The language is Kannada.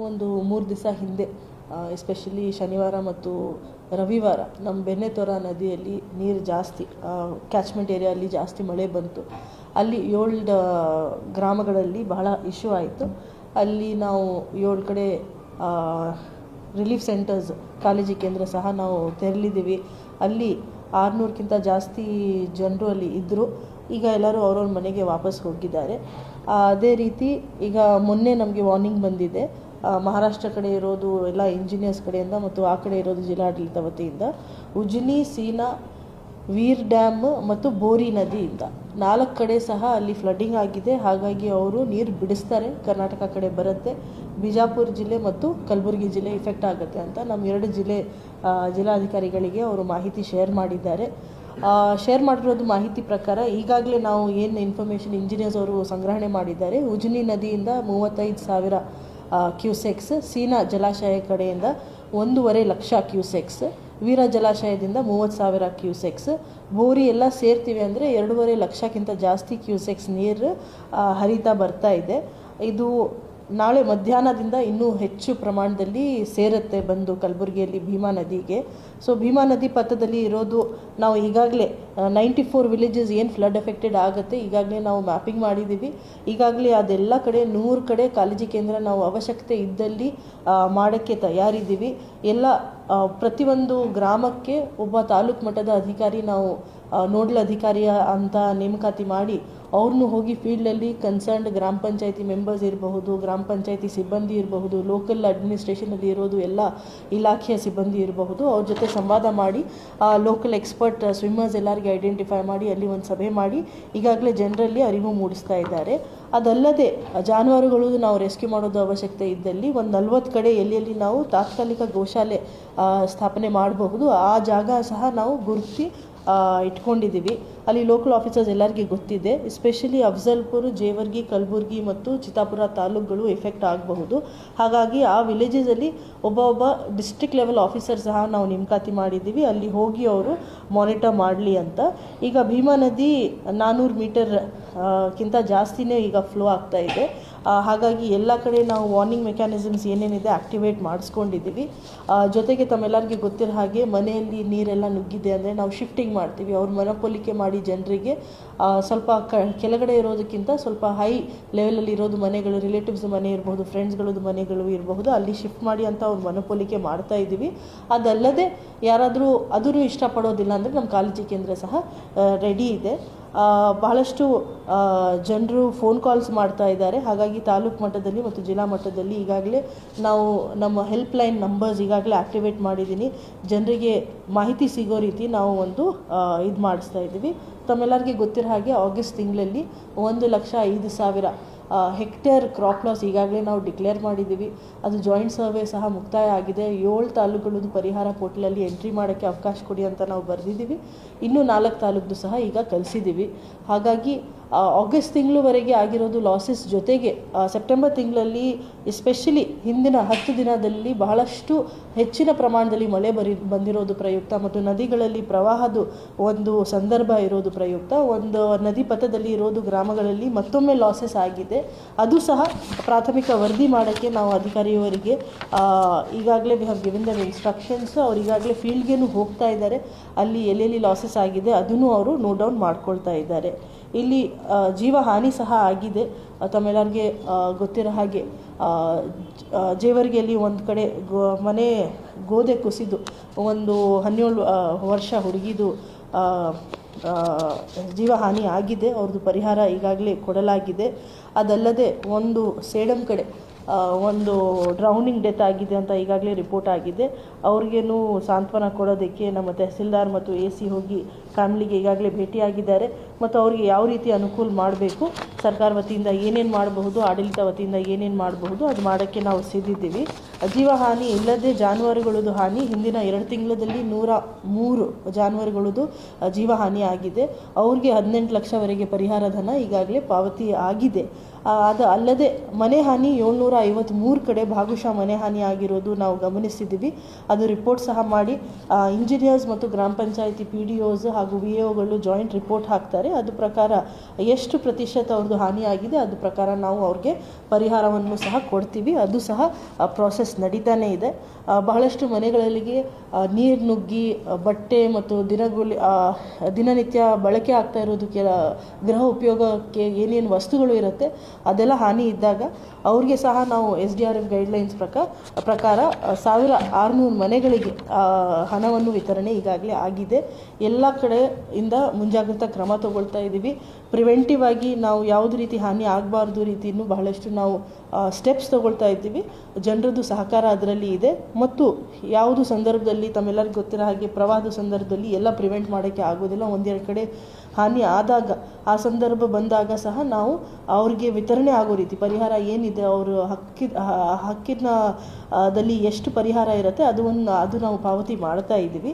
ಒಂದು 3 ದಿವಸ ಹಿಂದೆ ಎಸ್ಪೆಷಲಿ ಶನಿವಾರ ಮತ್ತು ರವಿವಾರ ನಮ್ಮ ಬೆಣ್ಣೆತೊರ ನದಿಯಲ್ಲಿ ನೀರು ಜಾಸ್ತಿ, ಕ್ಯಾಚ್ಮೆಂಟ್ ಏರಿಯಲ್ಲಿ ಜಾಸ್ತಿ ಮಳೆ ಬಂತು. ಅಲ್ಲಿ 7 ಗ್ರಾಮಗಳಲ್ಲಿ ಬಹಳ ಇಶ್ಯೂ ಆಯಿತು. ಅಲ್ಲಿ ನಾವು 7 ಕಡೆ ರಿಲೀಫ್ ಸೆಂಟರ್ಸ್, ಕಾಳಜಿ ಕೇಂದ್ರ ಸಹ ನಾವು ತೆರಳಿದ್ದೀವಿ. ಅಲ್ಲಿ 600ಕ್ಕಿಂತ ಜಾಸ್ತಿ ಜನರು ಅಲ್ಲಿ ಇದ್ದರು. ಈಗ ಎಲ್ಲರೂ ಅವ್ರವ್ರ ಮನೆಗೆ ವಾಪಸ್ ಹೋಗಿದ್ದಾರೆ. ಅದೇ ರೀತಿ ಈಗ ಮೊನ್ನೆ ನಮಗೆ ವಾರ್ನಿಂಗ್ ಬಂದಿದೆ, ಮಹಾರಾಷ್ಟ್ರ ಕಡೆ ಇರೋದು ಎಲ್ಲ ಇಂಜಿನಿಯರ್ಸ್ ಕಡೆಯಿಂದ ಮತ್ತು ಆ ಕಡೆ ಇರೋದು ಜಿಲ್ಲಾಡಳಿತ ವತಿಯಿಂದ ಉಜ್ನಿ, ಸೀನಾ, ವೀರ್ ಡ್ಯಾಮ್ ಮತ್ತು ಬೋರಿ ನದಿಯಿಂದ 4 ಕಡೆ ಸಹ ಅಲ್ಲಿ ಫ್ಲಡ್ಡಿಂಗ್ ಆಗಿದೆ. ಹಾಗಾಗಿ ಅವರು ನೀರು ಬಿಡಿಸ್ತಾರೆ, ಕರ್ನಾಟಕ ಕಡೆ ಬರುತ್ತೆ. ಬಿಜಾಪುರ ಜಿಲ್ಲೆ ಮತ್ತು ಕಲಬುರಗಿ ಜಿಲ್ಲೆ ಇಫೆಕ್ಟ್ ಆಗುತ್ತೆ ಅಂತ ನಮ್ಮ 2 ಜಿಲ್ಲಾಧಿಕಾರಿಗಳಿಗೆ ಅವರು ಮಾಹಿತಿ ಶೇರ್ ಮಾಡಿದ್ದಾರೆ. ಶೇರ್ ಮಾಡಿರೋದು ಮಾಹಿತಿ ಪ್ರಕಾರ ಈಗಾಗಲೇ ನಾವು ಏನು ಇನ್ಫಾರ್ಮೇಷನ್ ಇಂಜಿನಿಯರ್ಸ್ ಅವರು ಸಂಗ್ರಹಣೆ ಮಾಡಿದ್ದಾರೆ, ಉಜ್ನಿ ನದಿಯಿಂದ 35,000 ಕ್ಯೂಸೆಕ್ಸ್, ಸೀನಾ ಜಲಾಶಯ ಕಡೆಯಿಂದ 1.5 ಲಕ್ಷ ಕ್ಯೂಸೆಕ್ಸ್, ವೀರ ಜಲಾಶಯದಿಂದ 30,000 ಕ್ಯೂಸೆಕ್ಸ್, ಬೋರಿ ಎಲ್ಲ ಸೇರ್ತೀವಿ ಅಂದರೆ 2.5 ಲಕ್ಷಕ್ಕಿಂತ ಜಾಸ್ತಿ ಕ್ಯೂಸೆಕ್ಸ್ ನೀರು ಹರಿತಾ ಬರ್ತಾ ಇದೆ. ಇದು ನಾಳೆ ಮಧ್ಯಾಹ್ನದಿಂದ ಇನ್ನೂ ಹೆಚ್ಚು ಪ್ರಮಾಣದಲ್ಲಿ ಸೇರುತ್ತೆ ಬಂದು ಕಲಬುರಗಿಯಲ್ಲಿ ಭೀಮಾ ನದಿಗೆ. ಸೊ ಭೀಮಾ ನದಿ ಪಥದಲ್ಲಿ ಇರೋದು ನಾವು ಈಗಾಗಲೇ 94 ವಿಲೇಜಸ್ ಏನು ಫ್ಲಡ್ ಎಫೆಕ್ಟೆಡ್ ಆಗುತ್ತೆ ಈಗಾಗಲೇ ನಾವು ಮ್ಯಾಪಿಂಗ್ ಮಾಡಿದ್ದೀವಿ. ಈಗಾಗಲೇ ಅದೆಲ್ಲ ಕಡೆ 100 ಕಡೆ ಕಾಳಜಿ ಕೇಂದ್ರ ನಾವು ಅವಶ್ಯಕತೆ ಇದ್ದಲ್ಲಿ ಮಾಡೋಕ್ಕೆ ತಯಾರಿದ್ದೀವಿ. ಎಲ್ಲ ಪ್ರತಿಯೊಂದು ಗ್ರಾಮಕ್ಕೆ ಒಬ್ಬ ತಾಲೂಕು ಮಟ್ಟದ ಅಧಿಕಾರಿ ನಾವು ನೋಡಲ್ ಅಧಿಕಾರಿಯ ಅಂತ ನೇಮಕಾತಿ ಮಾಡಿ ಅವ್ರನ್ನೂ ಹೋಗಿ ಫೀಲ್ಡಲ್ಲಿ ಕನ್ಸರ್ನ್ಡ್ ಗ್ರಾಮ ಪಂಚಾಯತಿ ಮೆಂಬರ್ಸ್ ಇರಬಹುದು, ಗ್ರಾಮ ಪಂಚಾಯತಿ ಸಿಬ್ಬಂದಿ ಇರಬಹುದು, ಲೋಕಲ್ ಅಡ್ಮಿನಿಸ್ಟ್ರೇಷನಲ್ಲಿ ಇರೋದು ಎಲ್ಲ ಇಲಾಖೆಯ ಸಿಬ್ಬಂದಿ ಇರಬಹುದು, ಅವ್ರ ಜೊತೆ ಸಂವಾದ ಮಾಡಿ ಲೋಕಲ್ ಎಕ್ಸ್ಪರ್ಟ್ ಸ್ವಿಮ್ಮರ್ಸ್ ಎಲ್ಲರಿಗೆ ಐಡೆಂಟಿಫೈ ಮಾಡಿ ಅಲ್ಲಿ ಒಂದು ಸಭೆ ಮಾಡಿ ಈಗಾಗಲೇ ಜನರಲ್ಲಿ ಅರಿವು ಮೂಡಿಸ್ತಾ ಇದ್ದಾರೆ. ಅದಲ್ಲದೆ ಜಾನುವಾರುಗಳು ನಾವು ರೆಸ್ಕ್ಯೂ ಮಾಡೋದು ಅವಶ್ಯಕತೆ ಇದ್ದಲ್ಲಿ ಒಂದು 40 ಕಡೆ ಎಲ್ಲಿ ನಾವು ತಾತ್ಕಾಲಿಕ ಗೋಶಾಲೆ ಸ್ಥಾಪನೆ ಮಾಡಬಹುದು, ಆ ಜಾಗ ಸಹ ನಾವು ಗುರುತಿಸಿ ಇಟ್ಕೊಂಡಿದ್ದೀವಿ. ಅಲ್ಲಿ ಲೋಕಲ್ ಆಫೀಸರ್ಸ್ ಎಲ್ಲರಿಗೆ ಗೊತ್ತಿದೆ. ಎಸ್ಪೆಷಲಿ ಅಫ್ಜಲ್ಪುರ, ಜೇವರ್ಗಿ, ಕಲಬುರ್ಗಿ ಮತ್ತು ಚಿತ್ತಾಪುರ ತಾಲೂಕುಗಳು ಎಫೆಕ್ಟ್ ಆಗಬಹುದು. ಹಾಗಾಗಿ ಆ ವಿಲೇಜಸಲ್ಲಿ ಒಬ್ಬ ಡಿಸ್ಟ್ರಿಕ್ಟ್ ಲೆವೆಲ್ ಆಫೀಸರ್ ಸಹ ನಾವು ನೇಮಕಾತಿ ಮಾಡಿದ್ದೀವಿ, ಅಲ್ಲಿ ಹೋಗಿ ಅವರು ಮಾನಿಟರ್ ಮಾಡಲಿ ಅಂತ. ಈಗ ಭೀಮಾ ನದಿ 400 ಮೀಟರ್ ಕಿಂತ ಜಾಸ್ತಿನೇ ಈಗ ಫ್ಲೋ ಆಗ್ತಾ ಇದೆ. ಹಾಗಾಗಿ ಎಲ್ಲ ಕಡೆ ನಾವು ವಾರ್ನಿಂಗ್ ಮೆಕ್ಯಾನಿಸಮ್ಸ್ ಏನೇನಿದೆ ಆ್ಯಕ್ಟಿವೇಟ್ ಮಾಡಿಸ್ಕೊಂಡಿದ್ದೀವಿ. ಜೊತೆಗೆ ತಮ್ಮೆಲ್ಲರಿಗೆ ಗೊತ್ತಿರೋ ಹಾಗೆ ಮನೆಯಲ್ಲಿ ನೀರೆಲ್ಲ ನುಗ್ಗಿದೆ ಅಂದರೆ ನಾವು ಶಿಫ್ಟಿಂಗ್ ಮಾಡ್ತೀವಿ. ಅವ್ರ ಮನಪೊಲಿಕೆ ಮಾಡಿ ಜನರಿಗೆ ಸ್ವಲ್ಪ ಕೆಳಗಡೆ ಇರೋದಕ್ಕಿಂತ ಸ್ವಲ್ಪ ಹೈ ಲೆವೆಲಲ್ಲಿ ಇರೋದು ಮನೆಗಳು, ರಿಲೇಟಿವ್ಸ್ ಮನೆ ಇರಬಹುದು, ಫ್ರೆಂಡ್ಸ್ಗಳದ್ದು ಮನೆಗಳು ಇರಬಹುದು, ಅಲ್ಲಿ ಶಿಫ್ಟ್ ಮಾಡಿ ಅಂತ ಅವ್ರ ಮನಪೊಲಿಕೆ ಮಾಡ್ತಾ ಇದ್ದೀವಿ. ಅದಲ್ಲದೆ ಯಾರಾದರೂ ಅದೂ ಇಷ್ಟಪಡೋದಿಲ್ಲ ಅಂದರೆ ನಮ್ಮ ಕಾಳಜಿ ಕೇಂದ್ರ ಸಹ ರೆಡಿ ಇದೆ. ಬಹಳಷ್ಟು ಜನರು ಫೋನ್ ಕಾಲ್ಸ್ ಮಾಡ್ತಾ ಇದ್ದಾರೆ. ಹಾಗಾಗಿ ತಾಲೂಕು ಮಟ್ಟದಲ್ಲಿ ಮತ್ತು ಜಿಲ್ಲಾ ಮಟ್ಟದಲ್ಲಿ ಈಗಾಗಲೇ ನಾವು ನಮ್ಮ ಹೆಲ್ಪ್ ಲೈನ್ ನಂಬರ್ಸ್ ಈಗಾಗಲೇ ಆ್ಯಕ್ಟಿವೇಟ್ ಮಾಡಿದ್ದೀನಿ. ಜನರಿಗೆ ಮಾಹಿತಿ ಸಿಗೋ ರೀತಿ ನಾವು ಒಂದು ಇದು ಮಾಡಿಸ್ತಾ ಇದ್ದೀವಿ. ತಮ್ಮೆಲ್ಲರಿಗೆ ಗೊತ್ತಿರೋ ಹಾಗೆ ಆಗಸ್ಟ್ ತಿಂಗಳಲ್ಲಿ 1,05,000 ಹೆಕ್ಟೇರ್ ಕ್ರಾಪ್ ಲಾಸ್ ಈಗಾಗಲೇ ನಾವು ಡಿಕ್ಲೇರ್ ಮಾಡಿದ್ದೀವಿ. ಅದು ಜಾಯಿಂಟ್ ಸರ್ವೆ ಸಹ ಮುಕ್ತಾಯ ಆಗಿದೆ. 7 ತಾಲೂಕುಗಳದ್ದು ಪರಿಹಾರ ಪೋರ್ಟಲಲ್ಲಿ ಎಂಟ್ರಿ ಮಾಡೋಕ್ಕೆ ಅವಕಾಶ ಕೊಡಿ ಅಂತ ನಾವು ಬರೆದಿದ್ದೀವಿ. ಇನ್ನೂ 4 ತಾಲೂಕದ್ದು ಸಹ ಈಗ ಕಳಿಸಿದ್ದೀವಿ. ಹಾಗಾಗಿ ಆಗಸ್ಟ್ ತಿಂಗಳವರೆಗೆ ಆಗಿರೋದು ಲಾಸಸ್ ಜೊತೆಗೆ ಸೆಪ್ಟೆಂಬರ್ ತಿಂಗಳಲ್ಲಿ ಎಸ್ಪೆಷಲಿ ಹಿಂದಿನ 10 ದಿನದಲ್ಲಿ ಬಹಳಷ್ಟು ಹೆಚ್ಚಿನ ಪ್ರಮಾಣದಲ್ಲಿ ಮಳೆ ಬಂದಿರೋದು ಪ್ರಯುಕ್ತ ಮತ್ತು ನದಿಗಳಲ್ಲಿ ಪ್ರವಾಹದ ಒಂದು ಸಂದರ್ಭ ಇರೋದು ಪ್ರಯುಕ್ತ ಒಂದು ನದಿ ಪಥದಲ್ಲಿ ಇರೋದು ಗ್ರಾಮಗಳಲ್ಲಿ ಮತ್ತೊಮ್ಮೆ ಲಾಸಸ್ ಆಗಿದೆ. ಅದು ಸಹ ಪ್ರಾಥಮಿಕ ವರದಿ ಮಾಡೋಕ್ಕೆ ನಾವು ಅಧಿಕಾರಿಯವರಿಗೆ ಈಗಾಗಲೇ we have given dum instructions. ಅವ್ರು ಈಗಾಗಲೇ ಫೀಲ್ಡ್ಗೇನು ಹೋಗ್ತಾ ಇದ್ದಾರೆ, ಅಲ್ಲಿ ಎಲ್ಲೆಲ್ಲಿ ಲಾಸಸ್ ಆಗಿದೆ ಅದನ್ನು ಅವರು ನೋಟ್ ಡೌನ್ ಮಾಡ್ಕೊಳ್ತಾ ಇದ್ದಾರೆ. ಇಲ್ಲಿ ಜೀವ ಹಾನಿ ಸಹ ಆಗಿದೆ. ತಮ್ಮೆಲ್ಲರಿಗೆ ಗೊತ್ತಿರೋ ಹಾಗೆ ಜೇವರ್ಗಿಯಲ್ಲಿ ಒಂದು ಕಡೆ ಮನೆ ಗೋದೆ ಕುಸಿದು ಒಂದು 17 ವರ್ಷ ಹುಡುಗಿದು ಜೀವಹಾನಿ ಆಗಿದೆ. ಅವ್ರದ್ದು ಪರಿಹಾರ ಈಗಾಗಲೇ ಕೊಡಲಾಗಿದೆ. ಅದಲ್ಲದೆ ಒಂದು ಸೇಡಂ ಕಡೆ ಒಂದು ಡ್ರೌನಿಂಗ್ ಡೆತ್ ಆಗಿದೆ ಅಂತ ಈಗಾಗಲೇ ರಿಪೋರ್ಟ್ ಆಗಿದೆ. ಅವ್ರಿಗೇನು ಸಾಂತ್ವನ ಕೊಡೋದಕ್ಕೆ ನಮ್ಮ ತಹಸೀಲ್ದಾರ್ ಮತ್ತು AC ಹೋಗಿ ಫ್ಯಾಮಿಲಿಗೆ ಈಗಾಗಲೇ ಭೇಟಿಯಾಗಿದ್ದಾರೆ ಮತ್ತು ಅವರಿಗೆ ಯಾವ ರೀತಿ ಅನುಕೂಲ ಮಾಡಬೇಕು, ಸರ್ಕಾರ ವತಿಯಿಂದ ಏನೇನು ಮಾಡಬಹುದು, ಆಡಳಿತ ವತಿಯಿಂದ ಏನೇನು ಮಾಡಬಹುದು ಅದು ಮಾಡೋಕ್ಕೆ ನಾವು ಸಿದ್ಧಿದ್ದೀವಿ. ಜೀವಹಾನಿ ಇಲ್ಲದೆ ಜಾನುವಾರುಗಳದ್ದು ಹಾನಿ ಹಿಂದಿನ 2 ತಿಂಗಳಲ್ಲಿ 103 ಜಾನುವಾರುಗಳದ್ದು ಜೀವಹಾನಿ ಆಗಿದೆ. ಅವ್ರಿಗೆ 18 ಲಕ್ಷವರೆಗೆ ಪರಿಹಾರ ಧನ ಈಗಾಗಲೇ ಪಾವತಿ ಆಗಿದೆ. ಅದು ಅಲ್ಲದೆ ಮನೆ ಹಾನಿ 753 ಕಡೆ ಭಾಗಶಃ ಮನೆ ಹಾನಿ ಆಗಿರೋದು ನಾವು ಗಮನಿಸಿದ್ದೀವಿ. ಅದು ರಿಪೋರ್ಟ್ ಸಹ ಮಾಡಿ ಇಂಜಿನಿಯರ್ಸ್ ಮತ್ತು ಗ್ರಾಮ ಪಂಚಾಯತಿ PDOs ಹಾಗೂ VAOಗಳು ಜಾಯಿಂಟ್ ರಿಪೋರ್ಟ್ ಹಾಕ್ತಾರೆ. ಅದು ಪ್ರಕಾರ ಎಷ್ಟು ಪ್ರತಿಶತ ಅವ್ರದ್ದು ಹಾನಿಯಾಗಿದೆ ಅದು ಪ್ರಕಾರ ನಾವು ಅವ್ರಿಗೆ ಪರಿಹಾರವನ್ನು ಸಹ ಕೊಡ್ತೀವಿ. ಅದು ಸಹ ಪ್ರಾಸೆಸ್ ನಡೀತಾನೇ ಇದೆ. ಬಹಳಷ್ಟು ಮನೆಗಳಿಗೆ ನೀರು ನುಗ್ಗಿ ಬಟ್ಟೆ ಮತ್ತು ದಿನನಿತ್ಯ ಬಳಕೆ ಆಗ್ತಾ ಇರೋದು ಗೃಹ ಉಪಯೋಗಕ್ಕೆ ಏನೇನು ವಸ್ತುಗಳು ಇರುತ್ತೆ ಅದೆಲ್ಲ ಹಾನಿ ಇದ್ದಾಗ ಅವ್ರಿಗೆ ಸಹ ನಾವು SDRF ಗೈಡ್ಲೈನ್ಸ್ ಪ್ರಕಾರ 1600 ಮನೆಗಳಿಗೆ ಹಣವನ್ನು ವಿತರಣೆ ಈಗಾಗಲೇ ಆಗಿದೆ. ಎಲ್ಲ ಕಡೆಯಿಂದ ಮುಂಜಾಗ್ರತಾ ಕ್ರಮ ತಗೊಳ್ತಾ ಇದ್ದೀವಿ. ಪ್ರಿವೆಂಟಿವ್ ಆಗಿ ನಾವು ಯಾವುದೇ ರೀತಿ ಹಾನಿ ಆಗಬಾರ್ದು ರೀತಿಯೂ ಬಹಳಷ್ಟು ನಾವು ಸ್ಟೆಪ್ಸ್ ತಗೊಳ್ತಾ ಇದ್ದೀವಿ. ಜನರದ್ದು ಸಹಕಾರ ಅದರಲ್ಲಿ ಇದೆ. ಮತ್ತು ಯಾವುದು ಸಂದರ್ಭದಲ್ಲಿ ತಮ್ಮೆಲ್ಲರಿಗೂ ಗೊತ್ತಿರೋ ಹಾಗೆ ಪ್ರವಾಹದ ಸಂದರ್ಭದಲ್ಲಿ ಎಲ್ಲ ಪ್ರಿವೆಂಟ್ ಮಾಡೋಕ್ಕೆ ಆಗೋದಿಲ್ಲ. ಒಂದೆರಡು ಕಡೆ ಹಾನಿ ಆದಾಗ ಆ ಸಂದರ್ಭ ಬಂದಾಗ ಸಹ ನಾವು ಅವ್ರಿಗೆ ವಿತರಣೆ ಆಗೋ ರೀತಿ ಪರಿಹಾರ ಏನಿದೆ ಅವರು ಹಕ್ಕಿನ ದಲ್ಲಿ ಎಷ್ಟು ಪರಿಹಾರ ಇರುತ್ತೆ ಅದು ನಾವು ಪಾವತಿ ಮಾಡ್ತಾ ಇದ್ದೀವಿ.